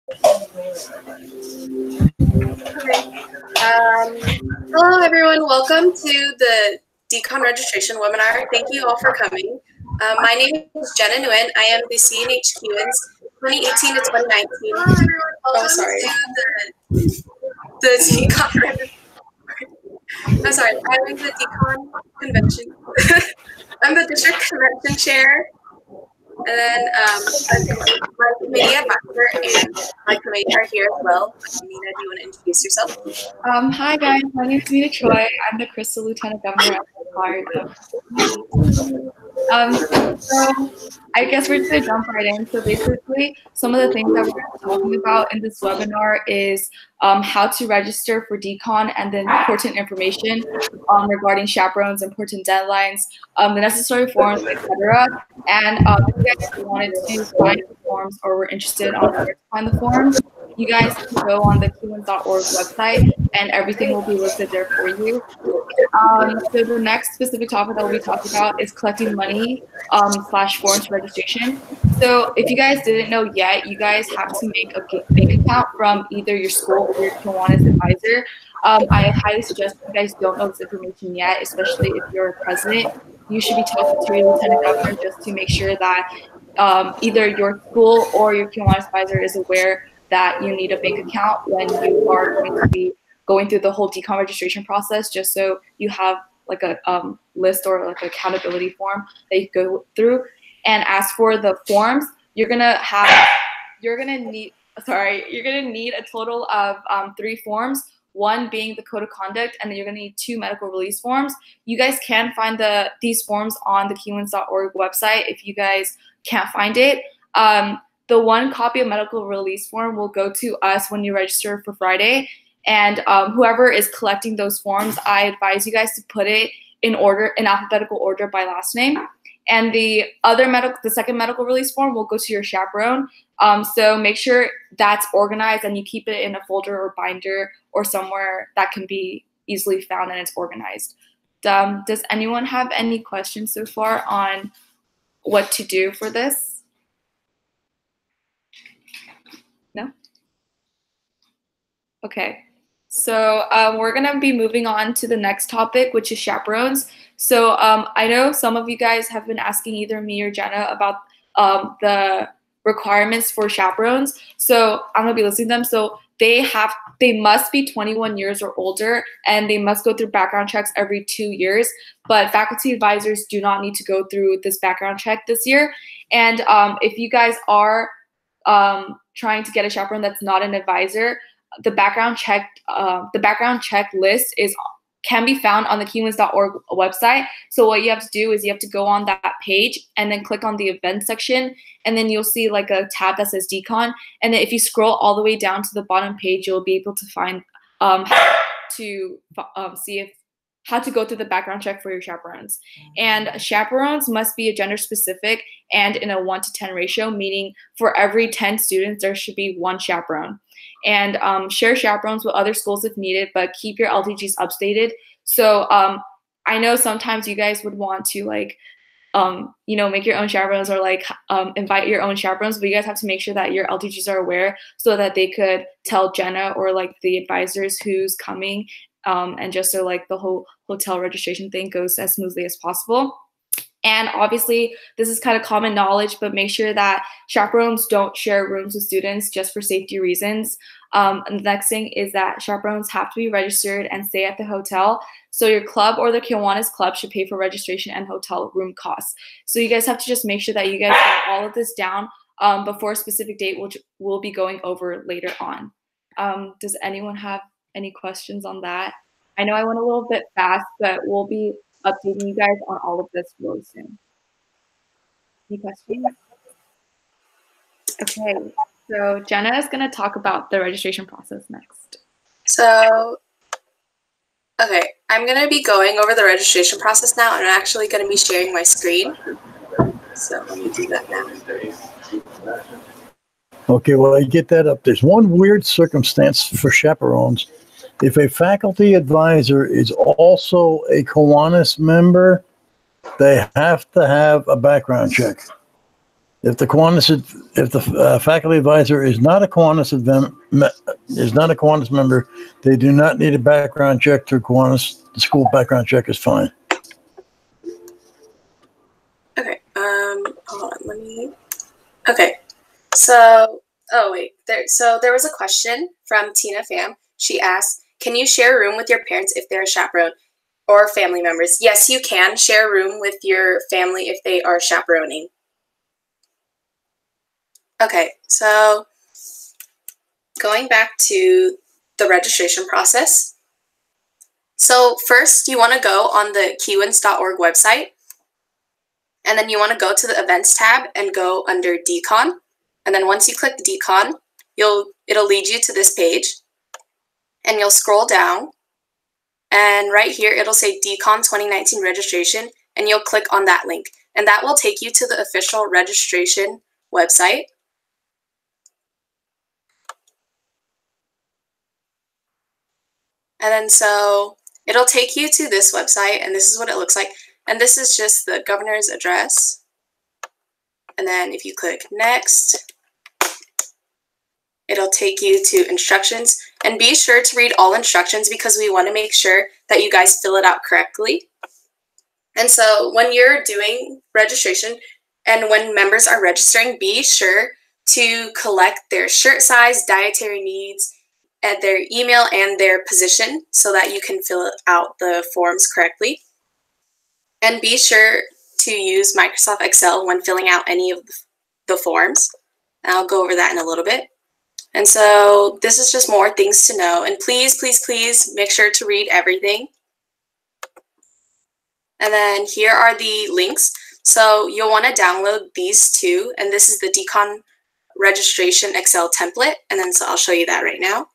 Hello, everyone. Welcome to the DCON registration webinar. Thank you all for coming. My name is Jenna Nguyen. I am the CNH KIWIN'S 2018 to 2019. Hello, everyone. Welcome to the DCON. I'm sorry. I'm the DCON convention. I'm the district convention chair. And then my committee advisor and my committee are here as well. Nina, do you want to introduce yourself? Hi guys, my name is Nina Choi. I'm the Crystal Lieutenant Governor so I guess we're just gonna jump right in. So basically, some of the things that we're talking about in this webinar is how to register for DCON and then important information regarding chaperones, important deadlines, the necessary forms, etc. And if you guys wanted to find the forms or were interested on where to find the forms, you guys can go on the kiwins.org website and everything will be listed there for you. So the next specific topic that we'll be talking about is collecting money / forms registration. So if you guys didn't know yet, you guys have to make a bank account from either your school or your Kiwanis advisor. I highly suggest if you guys don't know this information yet, especially if you're a president, you should be talking to your lieutenant governor just to make sure that either your school or your Kiwanis advisor is aware that you need a bank account when you are going to be going through the whole DCON registration process, just so you have like a list or like an accountability form that you go through. And as for the forms, you're gonna need a total of 3 forms. One being the code of conduct, and then you're gonna need 2 medical release forms. You guys can find these forms on the kiwins.org website if you guys can't find it. The 1 copy of medical release form will go to us when you register for Friday. And whoever is collecting those forms, I advise you guys to put it in alphabetical order by last name. And the second medical release form will go to your chaperone. So make sure that's organized and you keep it in a folder or binder or somewhere that can be easily found and it's organized. Does anyone have any questions so far on what to do for this? No? Okay. So we're going to be moving on to the next topic, which is chaperones. So I know some of you guys have been asking either me or Jenna about the requirements for chaperones. So I'm going to be listing them. So they must be 21 years or older, and they must go through background checks every 2 years. But faculty advisors do not need to go through this background check this year. And if you guys are trying to get a chaperone that's not an advisor, the background check list can be found on the kiwins.org website. So what you have to do is you have to go on that page and then click on the event section, and then you'll see like a tab that says DCON. And then if you scroll all the way down to the bottom page, you'll be able to find how to go through the background check for your chaperones. And chaperones must be gender specific and in a 1:10 ratio, meaning for every 10 students, there should be 1 chaperone. And share chaperones with other schools if needed, but keep your LTGs updated. So I know sometimes you guys would want to make your own chaperones or invite your own chaperones, but you guys have to make sure that your LTGs are aware so that they could tell Jenna or the advisors who's coming, and just so the whole hotel registration thing goes as smoothly as possible. And obviously, this is kind of common knowledge, but make sure that chaperones don't share rooms with students just for safety reasons. And the next thing is that chaperones have to be registered and stay at the hotel. So your club or the Kiwanis club should pay for registration and hotel room costs. So you guys have to just make sure that you guys get all of this down before a specific date, which we'll be going over later on. Does anyone have any questions on that? I know I went a little bit fast, but we'll be updating you guys on all of this really soon. Any questions? Okay, so Jenna is going to talk about the registration process next. So, okay, I'm going to be going over the registration process now, and I'm actually going to be sharing my screen. So let me do that now. Okay, well, I get that up. There's one weird circumstance for chaperones. If a faculty advisor is also a Kiwanis member, they have to have a background check. If the faculty advisor is not a Kiwanis member, they do not need a background check through Kiwanis. The school background check is fine. Okay. Hold on. Okay. So, there was a question from Tina Pham. She asked, "Can you share a room with your parents if they're a chaperone or family members?" Yes, you can share a room with your family if they are chaperoning. Okay, so going back to the registration process. So first, you want to go on the kiwins.org website, and then you want to go to the events tab and go under DCON. And then once you click DCON, it'll lead you to this page, and you'll scroll down, and right here it'll say DCON 2019 registration, and you'll click on that link, and that will take you to the official registration website. And then so it'll take you to this website, and this is what it looks like. And this is just the governor's address. And then if you click next, it'll take you to instructions. And be sure to read all instructions because we want to make sure that you guys fill it out correctly. And so when you're doing registration and when members are registering, be sure to collect their shirt size, dietary needs, and their email and their position so that you can fill out the forms correctly. And be sure to use Microsoft Excel when filling out any of the forms. And I'll go over that in a little bit. And so this is just more things to know. And please, please, please make sure to read everything. And then here are the links. So you'll want to download these two. And this is the DCON registration Excel template. And then so I'll show you that right now.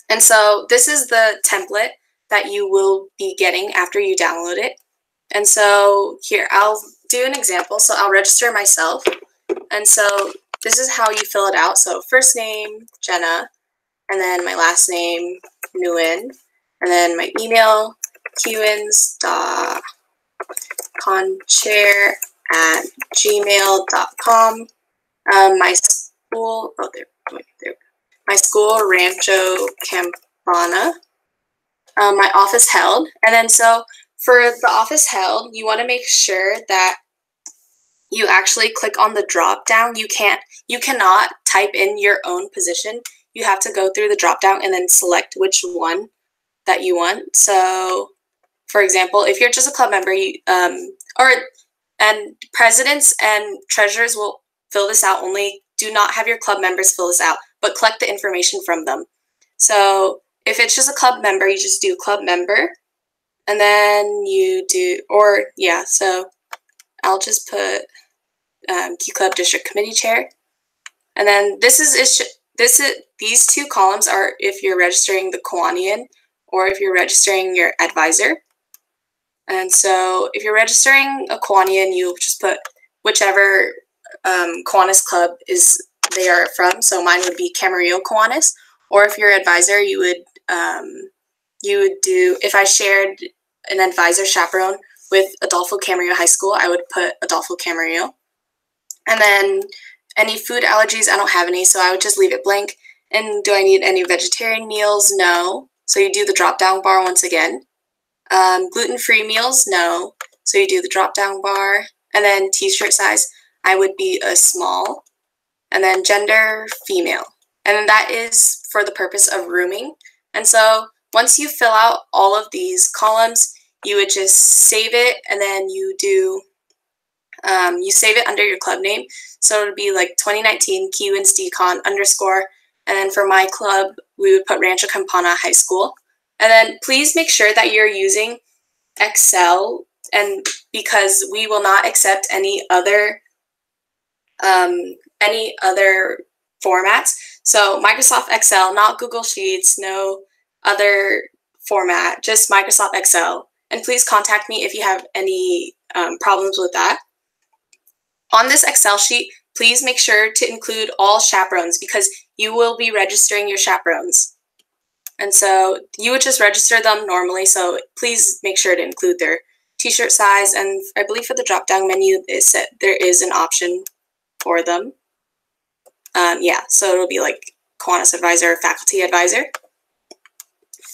And so this is the template that you will be getting after you download it. And so here, I'll do an example. So I'll register myself. And so this is how you fill it out. So first name, Jenna, and then my last name, Nguyen, and then my email, kiwins.conchair@gmail.com. My school, my school, Rancho Campana. My office held. And then so for the office held, you want to make sure that you actually click on the drop down. You cannot type in your own position. You have to go through the drop down and then select which one that you want. So for example, if you're just a club member, and presidents and treasurers will fill this out only. Do not have your club members fill this out, but collect the information from them. So if it's just a club member, you just do club member, and then you do, so I'll just put Key Club District Committee Chair. And then these two columns are if you're registering the Kiwanian or if you're registering your advisor. And so if you're registering a Kiwanian, you just put whichever Kiwanis club they are from. So mine would be Camarillo Kiwanis. Or if you're advisor, you would do, if I shared an advisor chaperone with Adolfo Camarillo High School, I would put Adolfo Camarillo. And then any food allergies, I don't have any, so I would just leave it blank. And do I need any vegetarian meals? No. So you do the drop-down bar once again. Gluten-free meals? No. So you do the drop-down bar. And then t-shirt size, I would be a small. And then gender, female. And that is for the purpose of rooming. And so once you fill out all of these columns, you would just save it, and then you do, you save it under your club name. So it would be like 2019 KIWIN'S DCON _ and then for my club, we would put Rancho Campana High School. And then please make sure that you're using Excel, and because we will not accept any other formats. So Microsoft Excel, not Google Sheets, no other format, just Microsoft Excel. And please contact me if you have any problems with that. On this Excel sheet, please make sure to include all chaperones because you will be registering your chaperones. And so you would just register them normally, so please make sure to include their t-shirt size, and I believe for the drop-down menu, there is an option for them. Yeah, so it'll be like Kiwanis advisor, faculty advisor.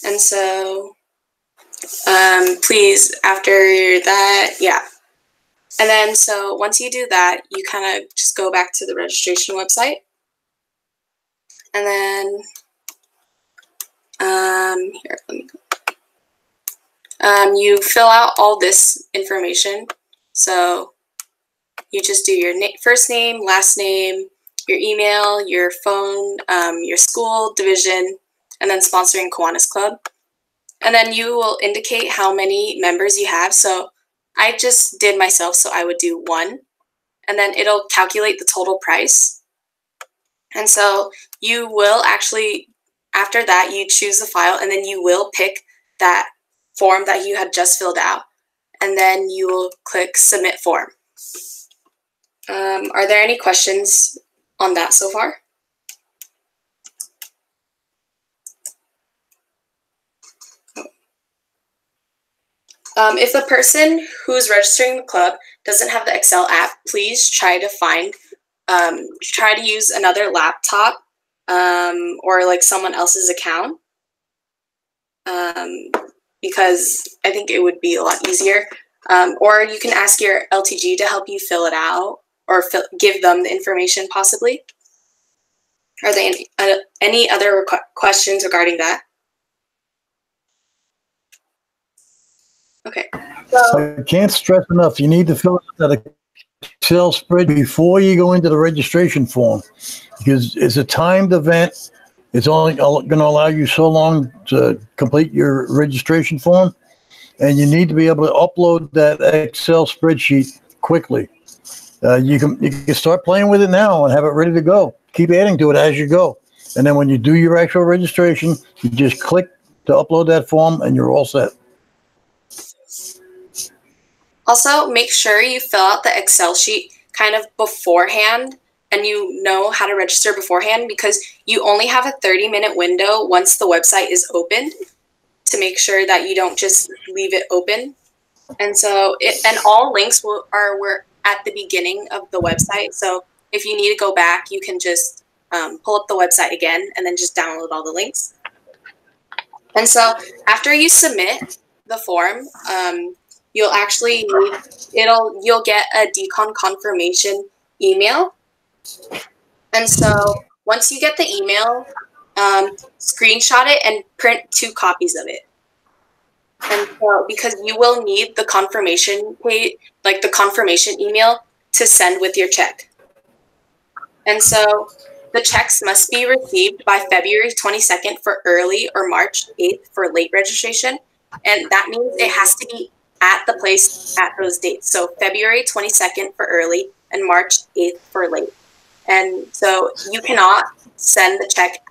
And so please, after that, yeah. And then so once you do that, you kind of just go back to the registration website. And then here, let me go. You fill out all this information. So you just do your first name, last name, your email, your phone, your school, division, and then sponsoring Kiwanis Club. And then you will indicate how many members you have. So I just did myself, so I would do 1. And then it'll calculate the total price. And so you will actually, after that, you choose the file, and then you will pick that form that you had just filled out. And then you will click Submit Form. Are there any questions on that so far? If the person who's registering the club doesn't have the Excel app, please try to use another laptop or like someone else's account, because I think it would be a lot easier. Or you can ask your LTG to help you fill it out, or give them the information possibly. Are there any other questions regarding that? Okay. So, I can't stress enough, you need to fill out that Excel spread before you go into the registration form, because it's a timed event. It's only going to allow you so long to complete your registration form, and you need to be able to upload that Excel spreadsheet quickly. You can start playing with it now and have it ready to go. Keep adding to it as you go. And then when you do your actual registration, you just click to upload that form and you're all set. also, make sure you fill out the Excel sheet kind of beforehand, and you know how to register beforehand, because you only have a 30-minute window once the website is opened to make sure that you don't just leave it open. And so, all links were at the beginning of the website. So if you need to go back, you can just pull up the website again and then just download all the links. And so after you submit the form, you'll actually you'll get a DCON confirmation email. And so once you get the email, screenshot it and print 2 copies of it. And so, because you will need the confirmation page, like the confirmation email, to send with your check. And so the checks must be received by February 22nd for early, or March 8th for late registration. And that means it has to be at the place at those dates. So February 22nd for early and March 8th for late. And so you cannot send the check.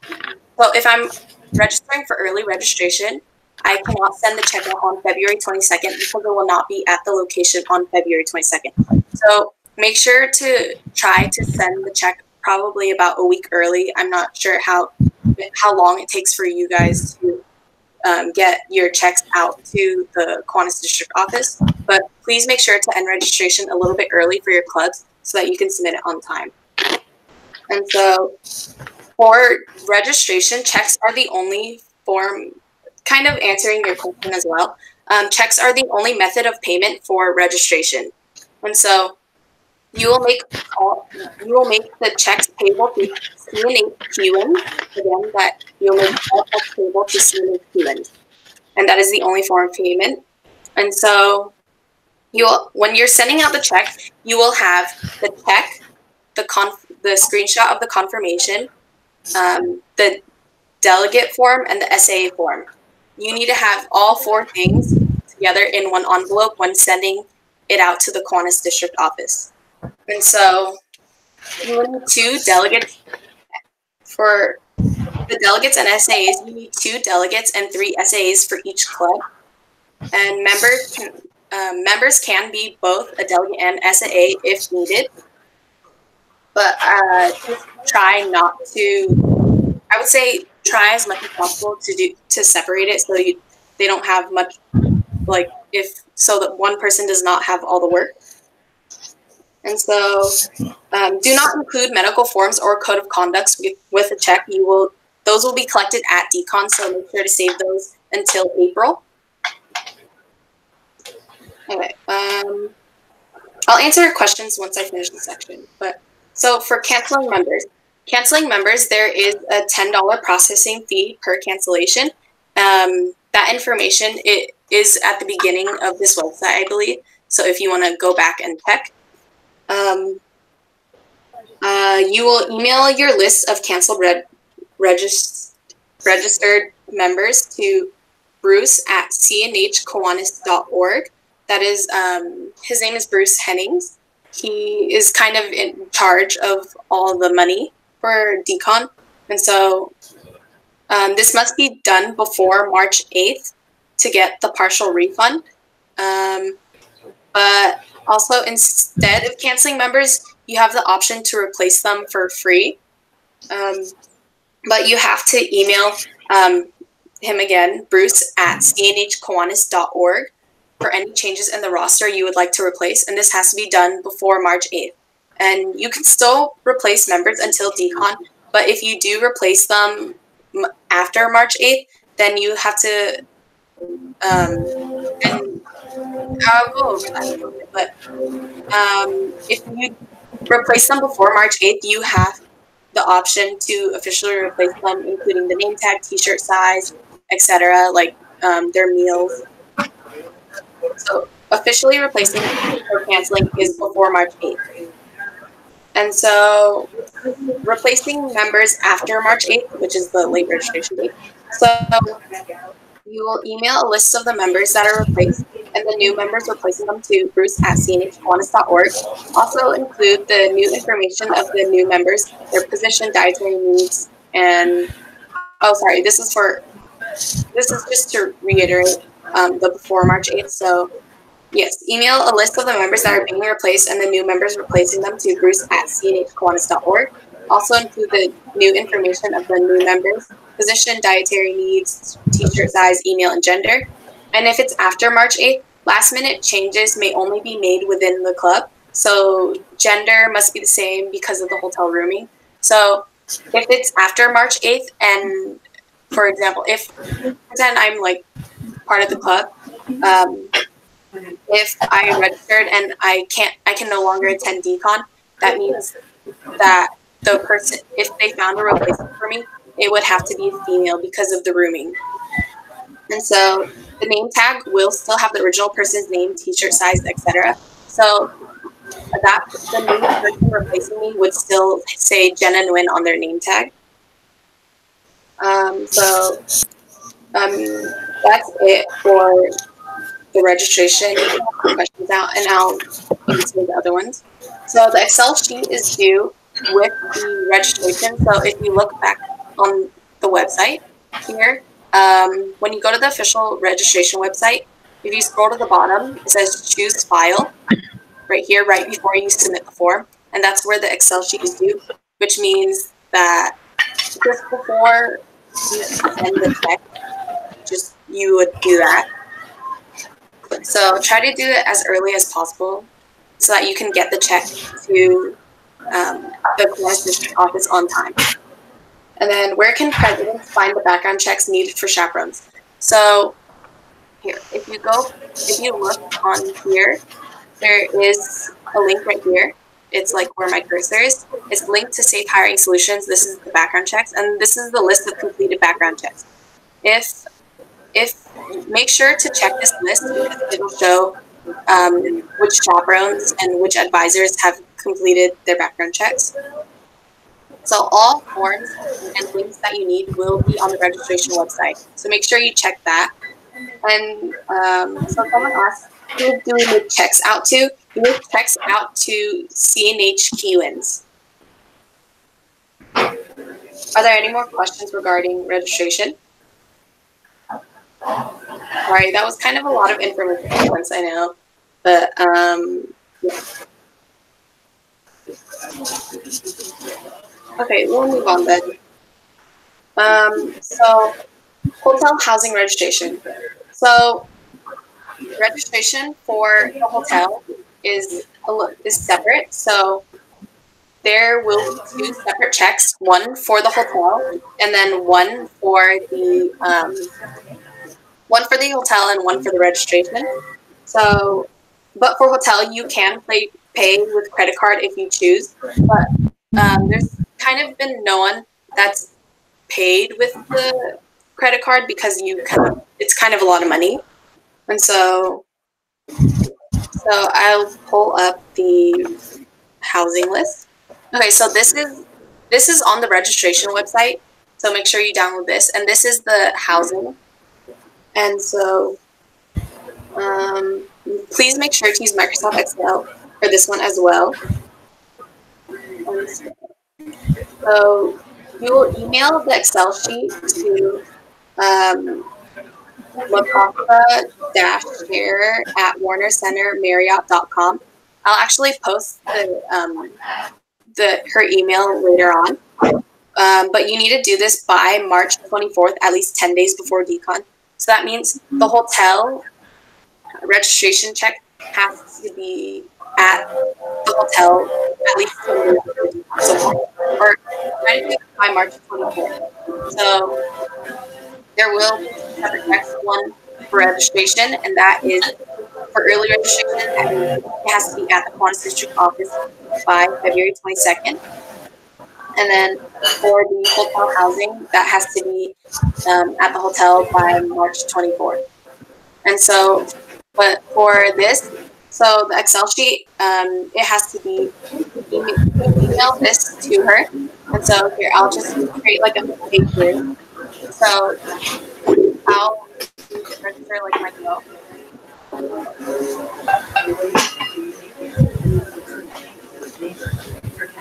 So if I'm registering for early registration, I cannot send the check out on February 22nd because it will not be at the location on February 22nd. So make sure to try to send the check probably about a week early. I'm not sure how long it takes for you guys to get your checks out to the Kiwanis District Office, but please make sure to end registration a little bit early for your clubs so that you can submit it on time. And so for registration, checks are the only form, kind of answering your question as well. Checks are the only method of payment for registration. And so you will make the checks payable to CNH KIWIN'S. Again, that you'll make all checks payable to CNH KIWIN'S. And that is the only form of payment. And so when you're sending out the check, you will have the check, the screenshot of the confirmation, the delegate form, and the SAA form. You need to have all 4 things together in one envelope when sending it out to the Kiwanis District Office. And so you need 2 delegates. For the delegates and SAAs, you need 2 delegates and 3 SAAs for each club. And members can be both a delegate and SAA if needed. But just try not to, I would say try as much as possible to separate it so they don't have much, like if so that one person does not have all the work. And so do not include medical forms or code of conducts with a check. Those will be collected at DCON, so make sure to save those until April. Okay. I'll answer questions once I finish the section. But so for canceling members, there is a $10 processing fee per cancellation. That information is at the beginning of this website, I believe. So if you want to go back and check, you will email your list of canceled registered members to Bruce at cnhkiwin's.org. That is, his name is Bruce Hennings. He is kind of in charge of all the money for DCON. And so this must be done before March 8th to get the partial refund. But also, instead of canceling members, you have the option to replace them for free. But you have to email him again, Bruce at cnhkiwin's.org, for any changes in the roster you would like to replace. And this has to be done before March 8th. And you can still replace members until DCON, but if you do replace them after March 8th, then you have to, if you replace them before March 8th, you have the option to officially replace them, including the name tag, t-shirt size, etc., like their meals. So officially replacing or canceling is before March 8th. And so replacing members after March 8th, which is the late registration date. So you will email a list of the members that are replaced and the new members replacing them to Bruce at cnhkiwin's.org. Also include the new information of the new members, their position, dietary needs, and this is just to reiterate the before March 8th. So yes, email a list of the members that are being replaced and the new members replacing them to Bruce at cnhkiwin's.org. Also include the new information of the new members, position, dietary needs, t-shirt size, email, and gender. And if it's after March 8th, last-minute changes may only be made within the club. So gender must be the same because of the hotel rooming. So if it's after March 8th, and for example, if pretend I'm like part of the club, if I registered and I can no longer attend DCON, that means that the person, if they found a replacement for me, it would have to be a female because of the rooming. And so the name tag will still have the original person's name, t-shirt size, etc. So that the new person replacing me would still say Jenna Nguyen on their name tag. That's it for the registration. Questions out, and I'll answer the other ones. So the Excel sheet is due with the registration. So if you look back on the website here, when you go to the official registration website, if you scroll to the bottom, it says choose file right here, right before you submit the form. And that's where the Excel sheet is due, which means that just before you send the check, you would do that. So try to do it as early as possible so that you can get the check to the Kiwanis District Office on time. And then where can presidents find the background checks needed for chaperones? So here, if you look on here, there is a link right here. It's like where my cursor is. It's linked to Safe Hiring Solutions. This is the background checks, and this is the list of completed background checks. Make sure to check this list because it'll show which chaperones and which advisors have completed their background checks. So all forms and links that you need will be on the registration website. So make sure you check that. And so someone asked, who do we make checks out to? We make checks out to CNH KIWIN'S. Are there any more questions regarding registration? Sorry, that was kind of a lot of information at once, I know. But, yeah. Okay, we'll move on then. So, hotel housing registration. So, registration for the hotel is separate. So there will be two separate checks, one for the hotel and then one for the hotel and one for the registration. So, but for hotel, you can pay with credit card if you choose. But there's kind of been no one that's paid with the credit card because it's kind of a lot of money. And so I'll pull up the housing list. Okay, so this is on the registration website. So make sure you download this. And this is the housing. And so please make sure to use Microsoft Excel for this one as well. So you will email the Excel sheet to lapapa-share@warnercentermarriott.com. I'll actually post her email later on. But you need to do this by March 24th, at least 10 days before DCON. So that means the hotel registration check has to be at the hotel at least 10 days before DCON. So, or by March 24th. So there will be separate checks, one for registration, and that is for early registration. It has to be at the Qantas District office by February 22nd. And then for the hotel housing, that has to be at the hotel by March 24th. And so, but for this, so the Excel sheet, it has to be email this to her. And so here, I'll just create like a page here. So I'll register like myself.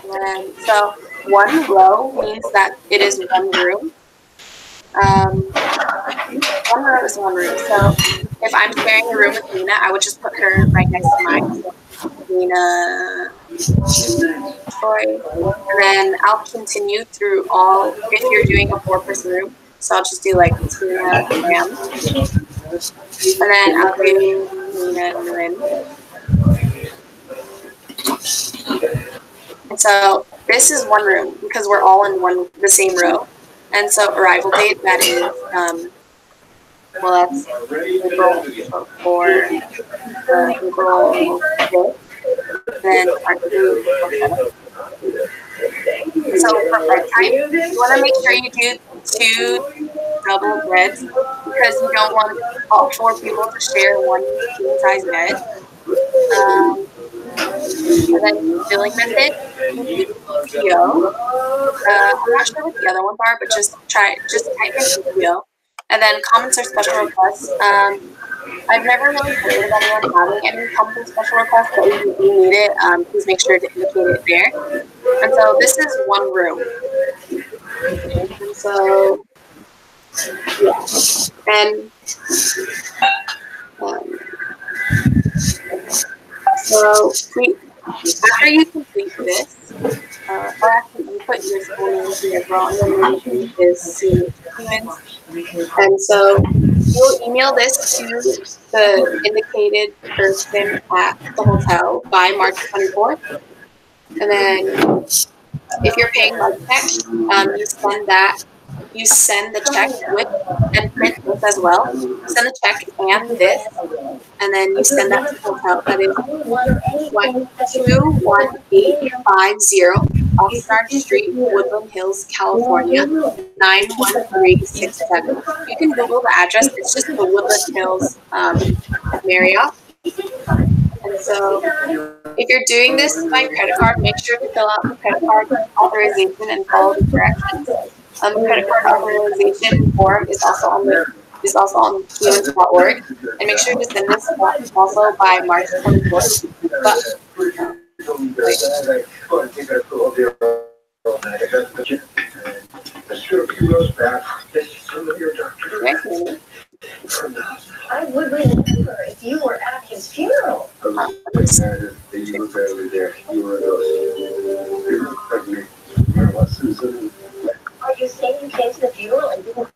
And so one row means that it is one room. One row is one room. So if I'm sharing a room with Nina, I would just put her right next to mine. So Nina, Troy, and then I'll continue through all. If you're doing a 4-person room, so I'll just do like Tina and Graham, and then I'll do Nina and Lynn. And so this is one room because we're all in the same row. And so arrival date, that is, well, that's April for April 5th. Then our group. So for bedtime, you want to make sure you do 2 double beds because you don't want all 4 people to share one king-size bed. And then billing method, PO. I'm not sure what the other ones are, but just type in PO. And then comments or special requests. I've never really heard of anyone having any comments or special requests, but if you need it, please make sure to indicate it there. And so this is one room. And so, yeah. And so after you complete this, or after you put your school name here as well, and then your name is CNH KIWIN'S. And so you'll email this to the indicated person at the hotel by March 24th. And then if you're paying by check, you send the check with and print this as well. Send the check and this, and then you send that to the hotel. That is 21850 Oxnard Street, Woodland Hills, California, 91367. You can Google the address. It's just the Woodland Hills Marriott. And so if you're doing this by credit card, make sure to fill out the credit card authorization and follow the directions. The credit card authorization form is also on kiwins.org, and make sure to send this also by March 24th. I would remember if you were at his funeral. Are you saying you came to the funeral and didn't?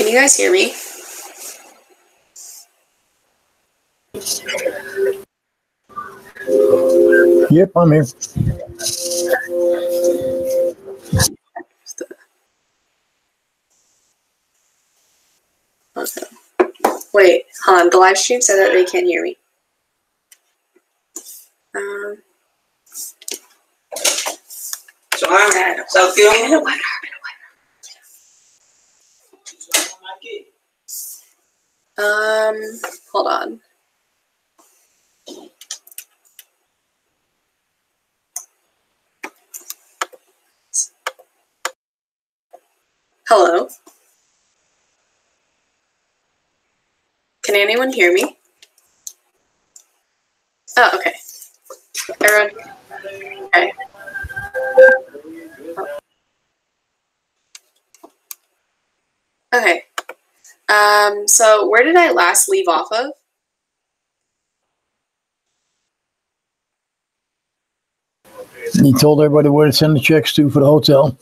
Can you guys hear me? Yep, I'm here. Okay. Wait, hold on. The live stream said that they can't hear me. Hold on. Hello? Can anyone hear me? Oh, okay. Everyone? Okay. Okay. So where did I last leave off of? You told everybody where to send the checks to for the hotel.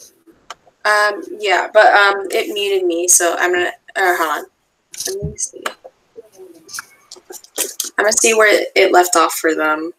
Yeah, but it muted me, so I'm gonna hold on. Let me see. I'm gonna see where it left off for them.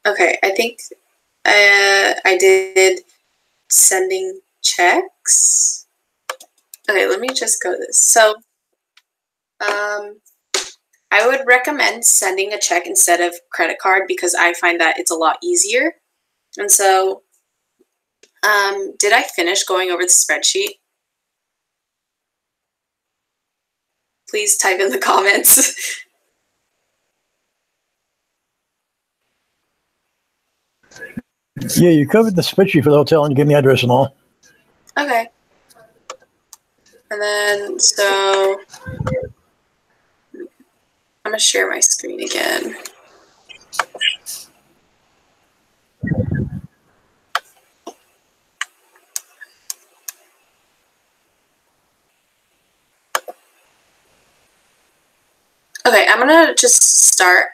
Okay, I think I did sending checks. Okay, let me just go to this. So, I would recommend sending a check instead of credit card because I find that it's a lot easier. And so, did I finish going over the spreadsheet? Please type in the comments. Yeah, you covered the spreadsheet for the hotel and you gave me the address and all. Okay. And then, so I'm going to share my screen again. Okay, I'm going to just start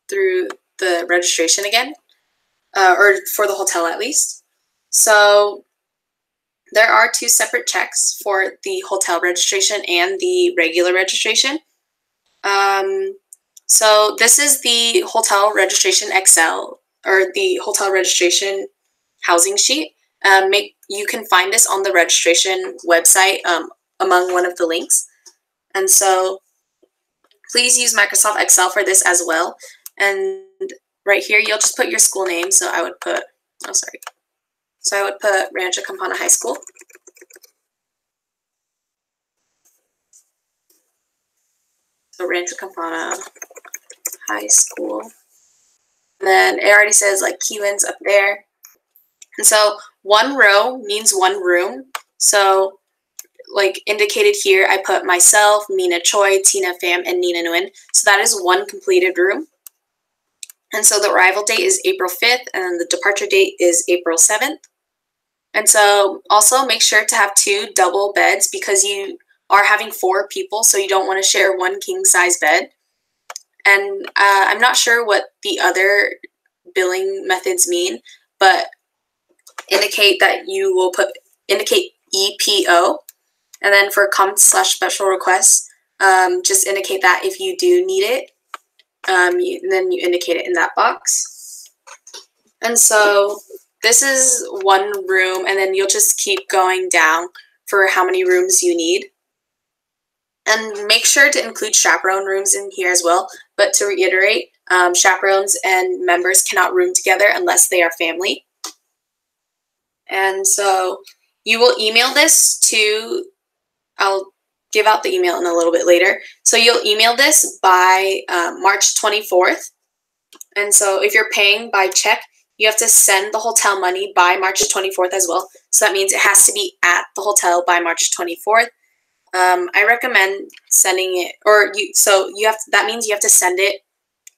through the registration again, or for the hotel at least. So there are two separate checks for the hotel registration and the regular registration. So this is the hotel registration Excel, or the hotel registration housing sheet. You can find this on the registration website among one of the links. And so please use Microsoft Excel for this as well. And right here, you'll just put your school name. So I would put, So I would put Rancho Campana High School. So Rancho Campana High School. And then it already says like Kiwin's up there. And so one row means one room. So like indicated here, I put myself, Mina Choi, Tina Pham, and Nina Nguyen. So that is one completed room. And so the arrival date is April 5th and the departure date is April 7th. And so also make sure to have 2 double beds because you are having 4 people, so you don't want to share one king size bed. And I'm not sure what the other billing methods mean, but indicate that you will indicate EPO. And then for comments/special requests, just indicate that if you do need it, then you indicate it in that box. And so this is one room, and then you'll just keep going down for how many rooms you need. And make sure to include chaperone rooms in here as well. But to reiterate, chaperones and members cannot room together unless they are family. And so you will email this to, I'll give out the email in a little bit later. So you'll email this by March 24th. And so if you're paying by check, you have to send the hotel money by March 24th as well. So that means it has to be at the hotel by March 24th. I recommend sending it, that means you have to send it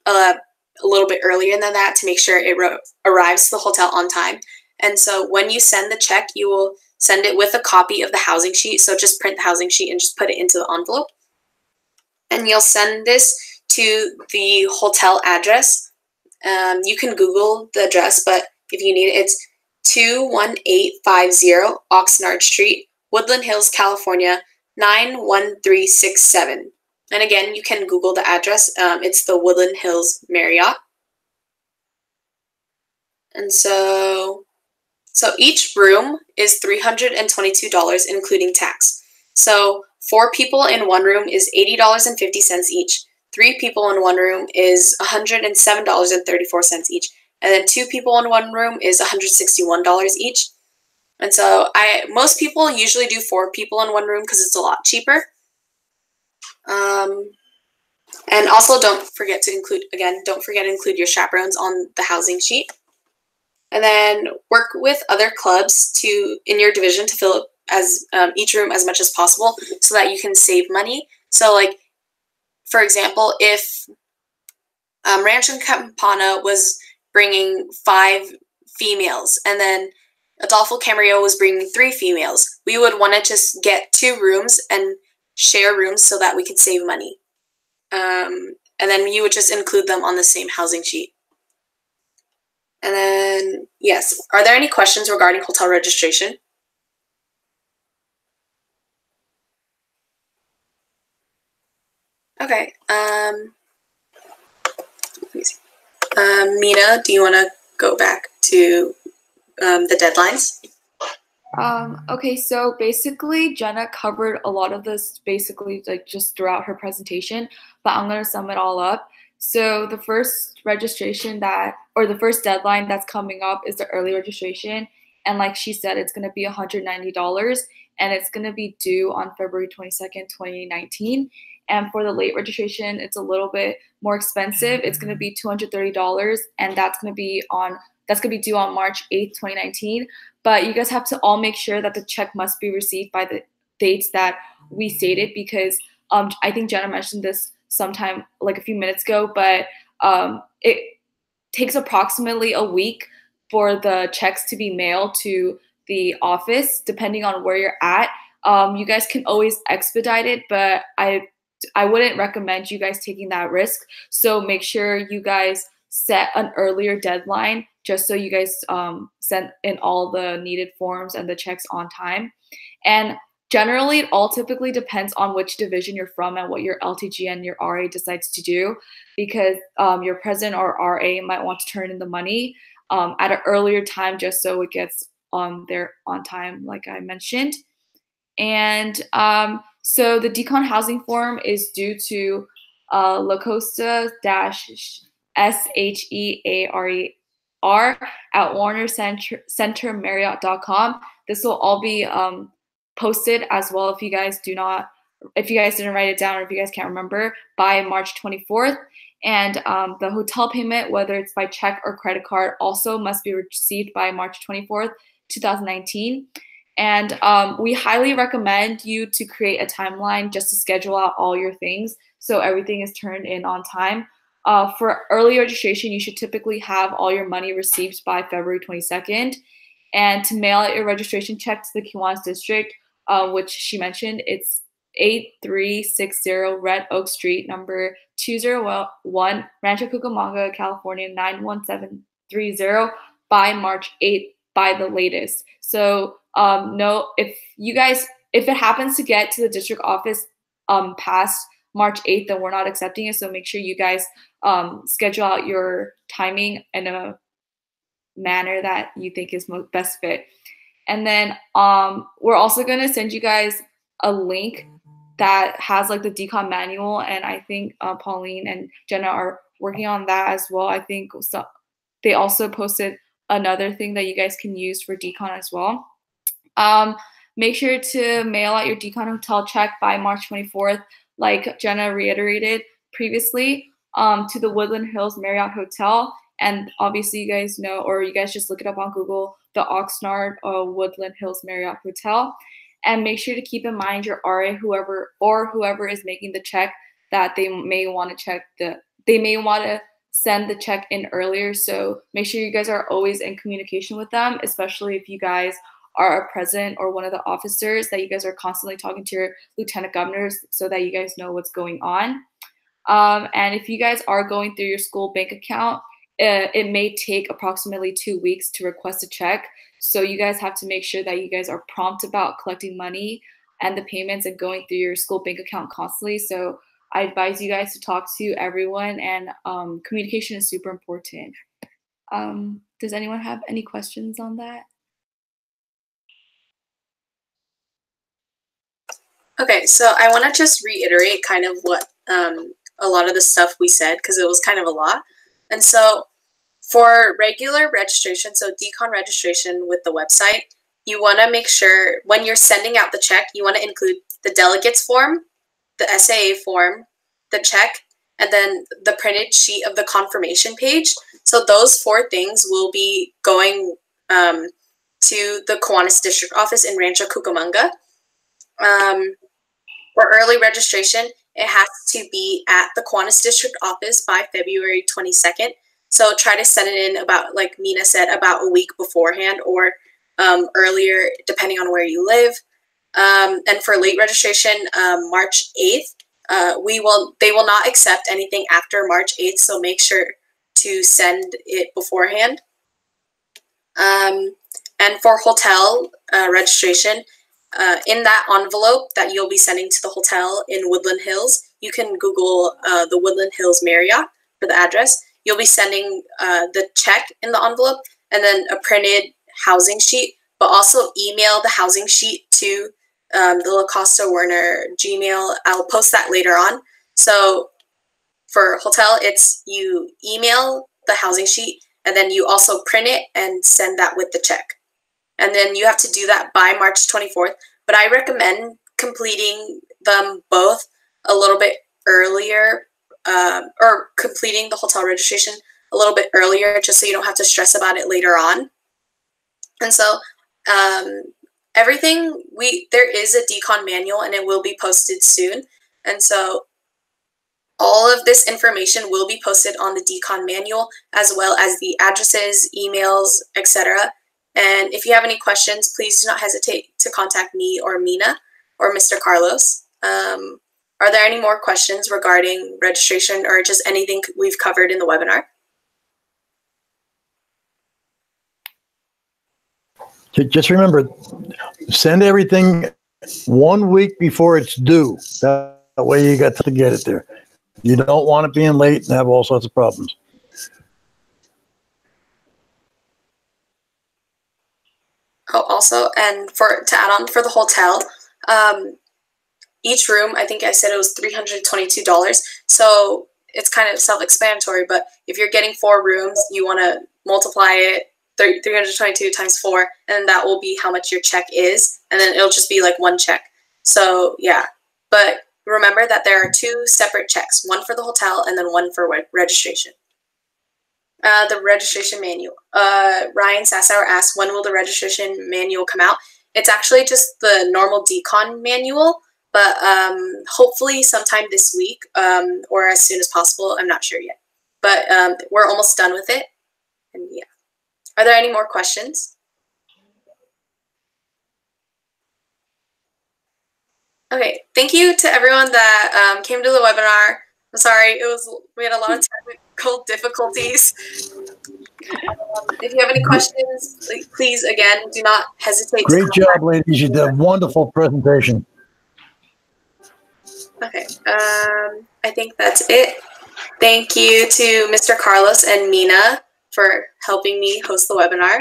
a little bit earlier than that to make sure it arrives to the hotel on time. And so when you send the check, you will send it with a copy of the housing sheet. So just print the housing sheet and just put it into the envelope. And you'll send this to the hotel address. You can Google the address, but if you need it, it's 21850 Oxnard Street, Woodland Hills, California, 91367. And again, you can Google the address. It's the Woodland Hills Marriott. And so each room is $322, including tax. So 4 people in one room is $80.50 each. 3 people in one room is $107.34 each. And then 2 people in one room is $161 each. And so most people usually do 4 people in one room because it's a lot cheaper. And also don't forget to include your chaperones on the housing sheet. And then work with other clubs in your division to fill up each room as much as possible so that you can save money. So like, for example, if Rancho Campana was bringing 5 females and then Adolfo Camarillo was bringing 3 females, we would want to just get 2 rooms and share rooms so that we could save money. And then you would just include them on the same housing sheet. And then, yes, are there any questions regarding hotel registration? Okay. Let me see. Mina, do you want to go back to the deadlines? Okay, so basically Jenna covered a lot of this basically like just throughout her presentation, but I'm going to sum it all up. So the first the first deadline that's coming up is the early registration. And like she said, it's going to be $190 and it's going to be due on February 22nd, 2019. And for the late registration, it's a little bit more expensive. It's going to be $230 and that's going to be due on March 8th, 2019. But you guys have to all make sure that the check must be received by the dates that we stated because I think Jenna mentioned this sometime like a few minutes ago, but it takes approximately a week for the checks to be mailed to the office, depending on where you're at. You guys can always expedite it, but I wouldn't recommend you guys taking that risk. So make sure you guys set an earlier deadline just so you guys send in all the needed forms and the checks on time. And generally, it all typically depends on which division you're from and what your LTG and your RA decides to do, because your president or RA might want to turn in the money at an earlier time just so it gets there on time, like I mentioned. And so the DCON housing form is due to La Costa-SHEARER at warnercentermarriott.com. This will all be posted as well if you guys didn't write it down or if you guys can't remember, by March 24th. And the hotel payment, whether it's by check or credit card, also must be received by March 24th, 2019. And we highly recommend you to create a timeline just to schedule out all your things so everything is turned in on time. For early registration, you should typically have all your money received by February 22nd. And to mail out your registration check to the Kiwan's district, which she mentioned, it's 8360 Red Oak Street, number 201, Rancho Cucamonga, California, 91730 by March 8th by the latest. So if it happens to get to the district office past March 8th, then we're not accepting it. So make sure you guys schedule out your timing in a manner that you think is best fit. And then we're also going to send you guys a link that has like the DCON manual, and I think Pauline and Jenna are working on that as well. I think they also posted another thing that you guys can use for DCON as well. Make sure to mail out your DCON hotel check by March 24th, like Jenna reiterated previously, to the Woodland Hills Marriott Hotel. And obviously, you guys know, or you guys just look it up on Google, the Oxnard Woodland Hills Marriott Hotel. And make sure to keep in mind your RA, whoever is making the check, that they may want to send the check in earlier. So make sure you guys are always in communication with them, especially if you guys are a president or one of the officers, that you guys are constantly talking to your lieutenant governors so that you guys know what's going on. And if you guys are going through your school bank account, it may take approximately 2 weeks to request a check. So you guys have to make sure that you guys are prompt about collecting money and the payments and going through your school bank account constantly. So I advise you guys to talk to everyone, and communication is super important. Does anyone have any questions on that? Okay, so I want to just reiterate kind of what a lot of the stuff we said, because it was kind of a lot. And so for regular registration, so DCON registration with the website, you want to make sure when you're sending out the check, you want to include the delegates form, the SAA form, the check, and then the printed sheet of the confirmation page. So those 4 things will be going to the Kiwanis District Office in Rancho Cucamonga. For early registration, it has to be at the Kiwanis District Office by February 22nd. So try to send it in about, like Mina said, about a week beforehand or earlier, depending on where you live. And for late registration, March 8th, they will not accept anything after March 8th, so make sure to send it beforehand. And for hotel registration, in that envelope that you'll be sending to the hotel in Woodland Hills, you can Google the Woodland Hills Marriott for the address. You'll be sending the check in the envelope and then a printed housing sheet, but also email the housing sheet to the La Costa Werner Gmail. I'll post that later on. So for hotel, it's you email the housing sheet and then you also print it and send that with the check. And then you have to do that by March 24th. But I recommend completing them both a little bit earlier, or completing the hotel registration a little bit earlier, just so you don't have to stress about it later on. And so everything, there is a DCON manual and it will be posted soon. And so all of this information will be posted on the DCON manual, as well as the addresses, emails, etc. And if you have any questions, please do not hesitate to contact me or Mina or Mr. Carlos. Are there any more questions regarding registration or just anything we've covered in the webinar? Just remember, send everything 1 week before it's due. That way you got to get it there. You don't want it being late and have all sorts of problems. Oh, also, and to add on for the hotel, each room, I think I said it was $322. So it's kind of self-explanatory, but if you're getting 4 rooms, you want to multiply it 322 times 4, and that will be how much your check is, and then it'll just be like 1 check. So yeah, but remember that there are 2 separate checks, one for the hotel and then one for registration. The registration manual. Ryan Sassauer asked, when will the registration manual come out? It's actually just the normal DCON manual, but hopefully sometime this week or as soon as possible. I'm not sure yet, but we're almost done with it. And yeah, are there any more questions? Okay, thank you to everyone that came to the webinar. I'm sorry, we had a lot of technical difficulties. If you have any questions, please, again, do not hesitate. Great job, ladies. You did a wonderful presentation. Okay, I think that's it. Thank you to Mr. Carlos and Mina for helping me host the webinar.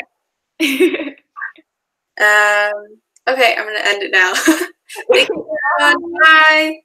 Okay, I'm going to end it now. Thank you, everyone. Bye.